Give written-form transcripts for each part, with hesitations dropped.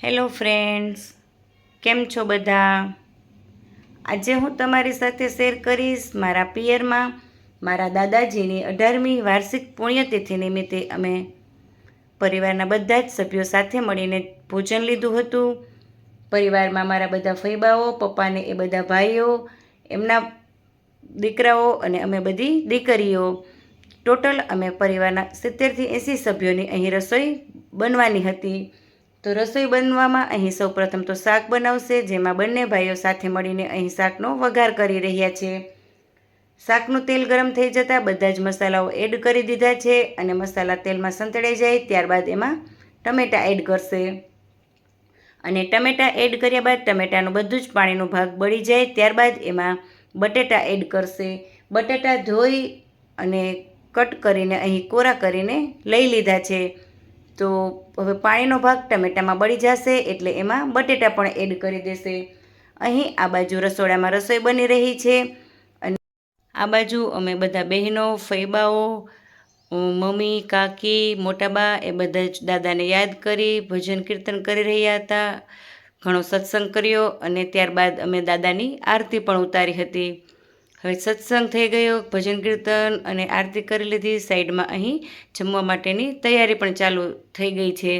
Hello friends, કેમ છો બધા? આજે હું તમારી સાથે શેર કરીશ મારા પિયરમાં મારા દાદાજીની 18મી વાર્ષિક પુણ્યતિથિ નિમિત્તે અમે પરિવારના બધા જ સભ્યો સાથે મળીને ભોજન લીધું હતું. પરિવારમાં મારા બધા ફૈબાઓ, પપ્પાને એ બધા ભાઈઓ, એમના દીકરાઓ અને અમે બધી દીકરીઓ, ટોટલ અમે પરિવારના 70થી 80 સભ્યોની અહીં રસોઈ બનવાની હતી. તો રસોઈ બનવામાં અહીં સૌપ્રથમ તો શાક બનાવશે, જેમાં બંને ભાઈઓ સાથે મળીને અહીં શાકનો વઘાર કરી રહ્યા છે. શાકનું તેલ ગરમ થઈ જતાં બધા જ મસાલાઓ એડ કરી દીધા છે અને મસાલા તેલમાં સંતળાઈ જાય ત્યારબાદ એમાં ટમેટાં એડ કરશે. અને ટમેટાં એડ કર્યા બાદ ટમેટાનું બધું જ પાણીનો ભાગ બળી જાય ત્યારબાદ એમાં બટેટા એડ કરશે. બટેટા ધોઈ અને કટ કરીને અહીં કોરા કરીને લઈ લીધા છે. તો હવે પાણીનો ભાગ ટમેટામાં બળી જશે એટલે એમાં બટેટા પણ એડ કરી દેશે. અહીં આ બાજુ રસોડામાં રસોઈ બની રહી છે અને આ બાજુ અમે બધા બહેનો, ફૈબાઓ, મમ્મી, કાકી, મોટાબા એ બધા જ દાદાને યાદ કરી ભજન કીર્તન કરી રહ્યા હતા. ઘણો સત્સંગ કર્યો અને ત્યારબાદ અમે દાદાની આરતી પણ ઉતારી હતી. હવે સત્સંગ થઈ ગયો, ભજન કીર્તન અને આરતી કરી લીધી. સાઈડમાં અહીં જમવા માટેની તૈયારી પણ ચાલુ થઈ ગઈ છે.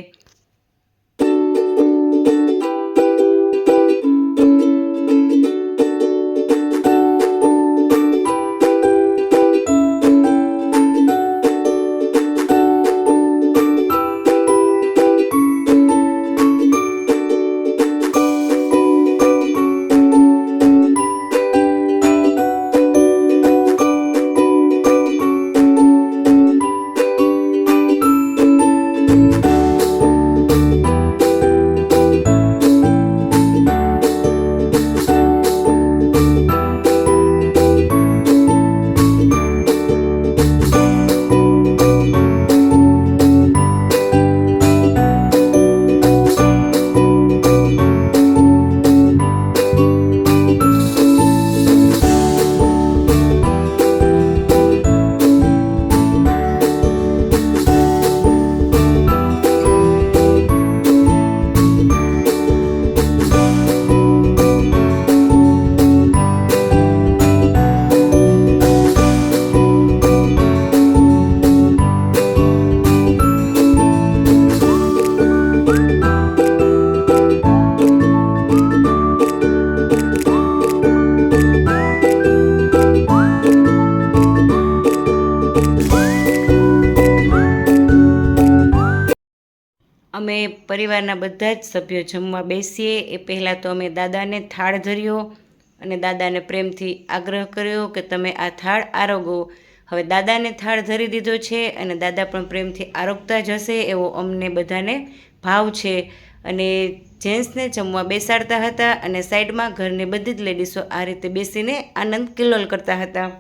અમે પરિવારના બધા જ સભ્યો જમવા બેસીએ એ પહેલાં તો અમે દાદાને થાળ ધર્યો અને દાદાને પ્રેમથી આગ્રહ કર્યો કે તમે આ થાળ આરોગો. હવે દાદાને થાળ ધરી દીધો છે અને દાદા પણ પ્રેમથી આરોગતા જશે એવો અમને બધાને ભાવ છે. અને જેન્ટ્સને જમવા બેસાડતા હતા અને સાઈડમાં ઘરની બધી જ લેડીઝો આ રીતે બેસીને આનંદ કિલ્લોલ કરતા હતા.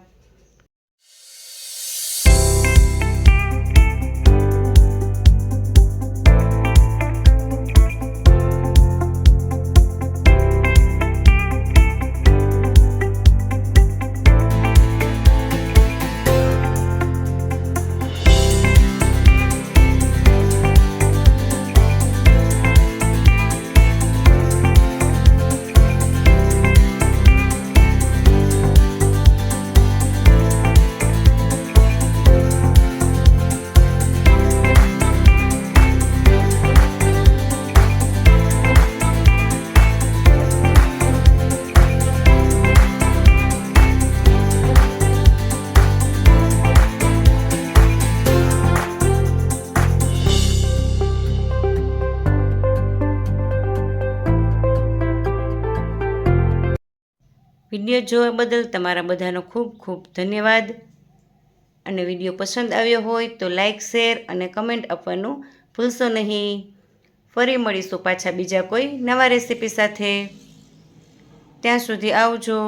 વિડીયો જોવા બદલ તમારા બધાનો ખૂબ ખૂબ ધન્યવાદ. અને વિડીયો પસંદ આવ્યો હોય તો લાઈક, શેર અને કમેન્ટ આપવાનું ભૂલશો નહીં. ફરી મળીશું પાછા બીજા કોઈ નવા રેસીપી સાથે. ત્યાં સુધી આવજો.